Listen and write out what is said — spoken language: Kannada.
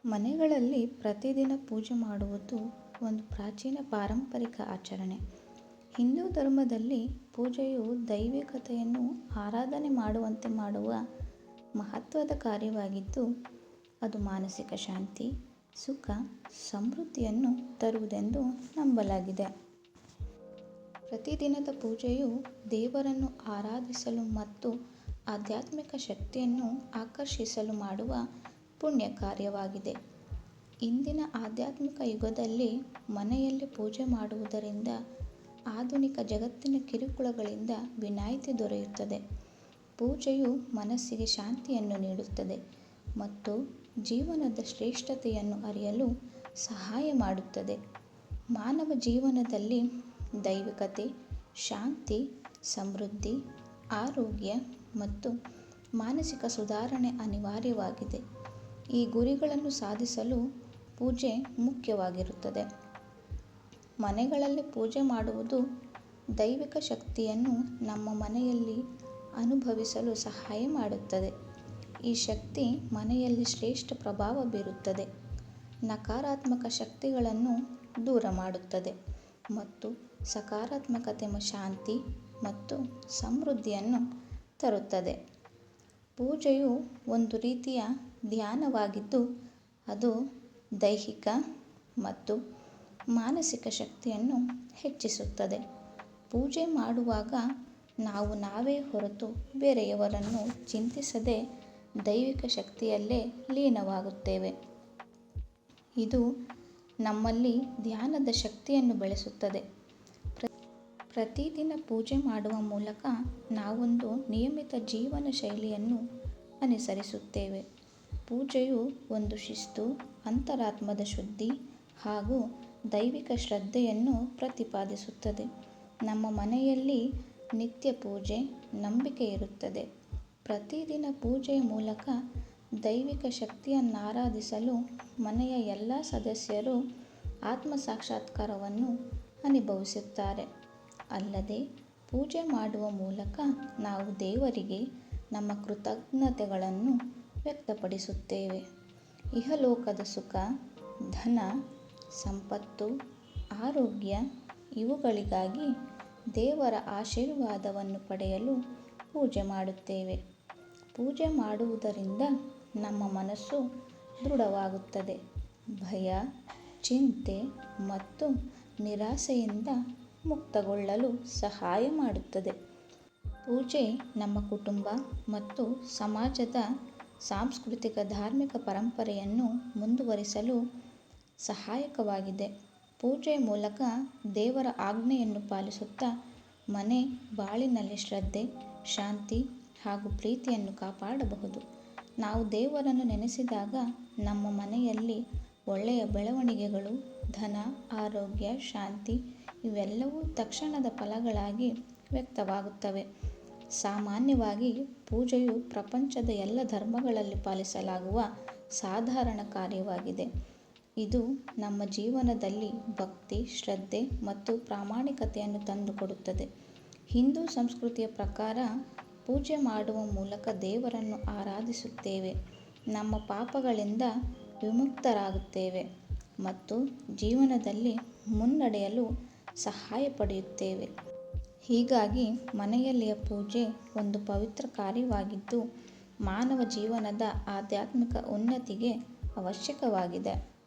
ಮನೆಗಳಲ್ಲಿ ಪ್ರತಿದಿನ ಪೂಜೆ ಮಾಡುವುದು ಒಂದು ಪ್ರಾಚೀನ ಪಾರಂಪರಿಕ ಆಚರಣೆ. ಹಿಂದೂ ಧರ್ಮದಲ್ಲಿ ಪೂಜೆಯು ದೈವಿಕತೆಯನ್ನು ಆರಾಧನೆ ಮಾಡುವಂತೆ ಮಾಡುವ ಮಹತ್ವದ ಕಾರ್ಯವಾಗಿದ್ದು, ಅದು ಮಾನಸಿಕ ಶಾಂತಿ, ಸುಖ, ಸಮೃದ್ಧಿಯನ್ನು ತರುವುದೆಂದು ನಂಬಲಾಗಿದೆ. ಪ್ರತಿದಿನದ ಪೂಜೆಯು ದೇವರನ್ನು ಆರಾಧಿಸಲು ಮತ್ತು ಆಧ್ಯಾತ್ಮಿಕ ಶಕ್ತಿಯನ್ನು ಆಕರ್ಷಿಸಲು ಮಾಡುವ ಪುಣ್ಯ ಕಾರ್ಯವಾಗಿದೆ. ಇಂದಿನ ಆಧ್ಯಾತ್ಮಿಕ ಯುಗದಲ್ಲಿ ಮನೆಯಲ್ಲಿ ಪೂಜೆ ಮಾಡುವುದರಿಂದ ಆಧುನಿಕ ಜಗತ್ತಿನ ಕಿರುಕುಳಗಳಿಂದ ವಿನಾಯಿತಿ ದೊರೆಯುತ್ತದೆ. ಪೂಜೆಯು ಮನಸ್ಸಿಗೆ ಶಾಂತಿಯನ್ನು ನೀಡುತ್ತದೆ ಮತ್ತು ಜೀವನದ ಶ್ರೇಷ್ಠತೆಯನ್ನು ಅರಿಯಲು ಸಹಾಯ ಮಾಡುತ್ತದೆ. ಮಾನವ ಜೀವನದಲ್ಲಿ ದೈವಿಕತೆ, ಶಾಂತಿ, ಸಮೃದ್ಧಿ, ಆರೋಗ್ಯ ಮತ್ತು ಮಾನಸಿಕ ಸುಧಾರಣೆ ಅನಿವಾರ್ಯವಾಗಿದೆ. ಈ ಗುರಿಗಳನ್ನು ಸಾಧಿಸಲು ಪೂಜೆ ಮುಖ್ಯವಾಗಿರುತ್ತದೆ. ಮನೆಗಳಲ್ಲಿ ಪೂಜೆ ಮಾಡುವುದು ದೈವಿಕ ಶಕ್ತಿಯನ್ನು ನಮ್ಮ ಮನೆಯಲ್ಲಿ ಅನುಭವಿಸಲು ಸಹಾಯ ಮಾಡುತ್ತದೆ. ಈ ಶಕ್ತಿ ಮನೆಯಲ್ಲಿ ಶ್ರೇಷ್ಠ ಪ್ರಭಾವ ಬೀರುತ್ತದೆ, ನಕಾರಾತ್ಮಕ ಶಕ್ತಿಗಳನ್ನು ದೂರ ಮಾಡುತ್ತದೆ ಮತ್ತು ಸಕಾರಾತ್ಮಕತೆ, ಶಾಂತಿ ಮತ್ತು ಸಮೃದ್ಧಿಯನ್ನು ತರುತ್ತದೆ. ಪೂಜೆಯು ಒಂದು ರೀತಿಯ ಧ್ಯಾನವಾಗಿದ್ದು, ಅದು ದೈಹಿಕ ಮತ್ತು ಮಾನಸಿಕ ಶಕ್ತಿಯನ್ನು ಹೆಚ್ಚಿಸುತ್ತದೆ. ಪೂಜೆ ಮಾಡುವಾಗ ನಾವು ನಾವೇ ಹೊರತು ಬೇರೆಯವರನ್ನು ಚಿಂತಿಸದೆ ದೈವಿಕ ಶಕ್ತಿಯಲ್ಲೇ ಲೀನವಾಗುತ್ತೇವೆ. ಇದು ನಮ್ಮಲ್ಲಿ ಧ್ಯಾನದ ಶಕ್ತಿಯನ್ನು ಬೆಳೆಸುತ್ತದೆ. ಪ್ರತಿದಿನ ಪೂಜೆ ಮಾಡುವ ಮೂಲಕ ನಾವೊಂದು ನಿಯಮಿತ ಜೀವನ ಶೈಲಿಯನ್ನು ಅನುಸರಿಸುತ್ತೇವೆ. ಪೂಜೆಯು ಒಂದು ಶಿಸ್ತು, ಅಂತರಾತ್ಮದ ಶುದ್ಧಿ ಹಾಗೂ ದೈವಿಕ ಶ್ರದ್ಧೆಯನ್ನು ಪ್ರತಿಪಾದಿಸುತ್ತದೆ. ನಮ್ಮ ಮನೆಯಲ್ಲಿ ನಿತ್ಯ ಪೂಜೆ ನಂಬಿಕೆ ಇರುತ್ತದೆ. ಪ್ರತಿದಿನ ಪೂಜೆಯ ಮೂಲಕ ದೈವಿಕ ಶಕ್ತಿಯನ್ನಾರಾಧಿಸಲು ಮನೆಯ ಎಲ್ಲ ಸದಸ್ಯರು ಆತ್ಮ ಸಾಕ್ಷಾತ್ಕಾರವನ್ನು ಅನುಭವಿಸುತ್ತಾರೆ. ಅಲ್ಲದೆ, ಪೂಜೆ ಮಾಡುವ ಮೂಲಕ ನಾವು ದೇವರಿಗೆ ನಮ್ಮ ಕೃತಜ್ಞತೆಗಳನ್ನು ವ್ಯಕ್ತಪಡಿಸುತ್ತೇವೆ. ಇಹಲೋಕದ ಸುಖ, ಧನ, ಸಂಪತ್ತು, ಆರೋಗ್ಯ ಇವುಗಳಿಗಾಗಿ ದೇವರ ಆಶೀರ್ವಾದವನ್ನು ಪಡೆಯಲು ಪೂಜೆ ಮಾಡುತ್ತೇವೆ. ಪೂಜೆ ಮಾಡುವುದರಿಂದ ನಮ್ಮ ಮನಸ್ಸು ದೃಢವಾಗುತ್ತದೆ, ಭಯ, ಚಿಂತೆ ಮತ್ತು ನಿರಾಸೆಯಿಂದ ಮುಕ್ತಗೊಳ್ಳಲು ಸಹಾಯ ಮಾಡುತ್ತದೆ. ಪೂಜೆ ನಮ್ಮ ಕುಟುಂಬ ಮತ್ತು ಸಮಾಜದ ಸಾಂಸ್ಕೃತಿಕ ಧಾರ್ಮಿಕ ಪರಂಪರೆಯನ್ನು ಮುಂದುವರಿಸಲು ಸಹಾಯಕವಾಗಿದೆ. ಪೂಜೆಯ ಮೂಲಕ ದೇವರ ಆಜ್ಞೆಯನ್ನು ಪಾಲಿಸುತ್ತಾ ಮನೆ ಬಾಳಿನಲ್ಲಿ ಶ್ರದ್ಧೆ, ಶಾಂತಿ ಹಾಗೂ ಪ್ರೀತಿಯನ್ನು ಕಾಪಾಡಬಹುದು. ನಾವು ದೇವರನ್ನು ನೆನೆಸಿದಾಗ ನಮ್ಮ ಮನೆಯಲ್ಲಿ ಒಳ್ಳೆಯ ಬೆಳವಣಿಗೆಗಳು, ಧನ, ಆರೋಗ್ಯ, ಶಾಂತಿ ಇವೆಲ್ಲವೂ ತಕ್ಷಣದ ಫಲಗಳಾಗಿ ವ್ಯಕ್ತವಾಗುತ್ತವೆ. ಸಾಮಾನ್ಯವಾಗಿ ಪೂಜೆಯು ಪ್ರಪಂಚದ ಎಲ್ಲ ಧರ್ಮಗಳಲ್ಲಿ ಪಾಲಿಸಲಾಗುವ ಸಾಧಾರಣ ಕಾರ್ಯವಾಗಿದೆ. ಇದು ನಮ್ಮ ಜೀವನದಲ್ಲಿ ಭಕ್ತಿ, ಶ್ರದ್ಧೆ ಮತ್ತು ಪ್ರಾಮಾಣಿಕತೆಯನ್ನು ತಂದುಕೊಡುತ್ತದೆ. ಹಿಂದೂ ಸಂಸ್ಕೃತಿಯ ಪ್ರಕಾರ ಪೂಜೆ ಮಾಡುವ ಮೂಲಕ ದೇವರನ್ನು ಆರಾಧಿಸುತ್ತೇವೆ, ನಮ್ಮ ಪಾಪಗಳಿಂದ ವಿಮುಕ್ತರಾಗುತ್ತೇವೆ ಮತ್ತು ಜೀವನದಲ್ಲಿ ಮುನ್ನಡೆಯಲು ಸಹಾಯ ಪಡೆಯುತ್ತೇವೆ. ಹೀಗಾಗಿ ಮನೆಯಲ್ಲಿಯ ಪೂಜೆ ಒಂದು ಪವಿತ್ರ ಕಾರ್ಯವಾಗಿದ್ದು, ಮಾನವ ಜೀವನದ ಆಧ್ಯಾತ್ಮಿಕ ಉನ್ನತಿಗೆ ಅವಶ್ಯಕವಾಗಿದೆ.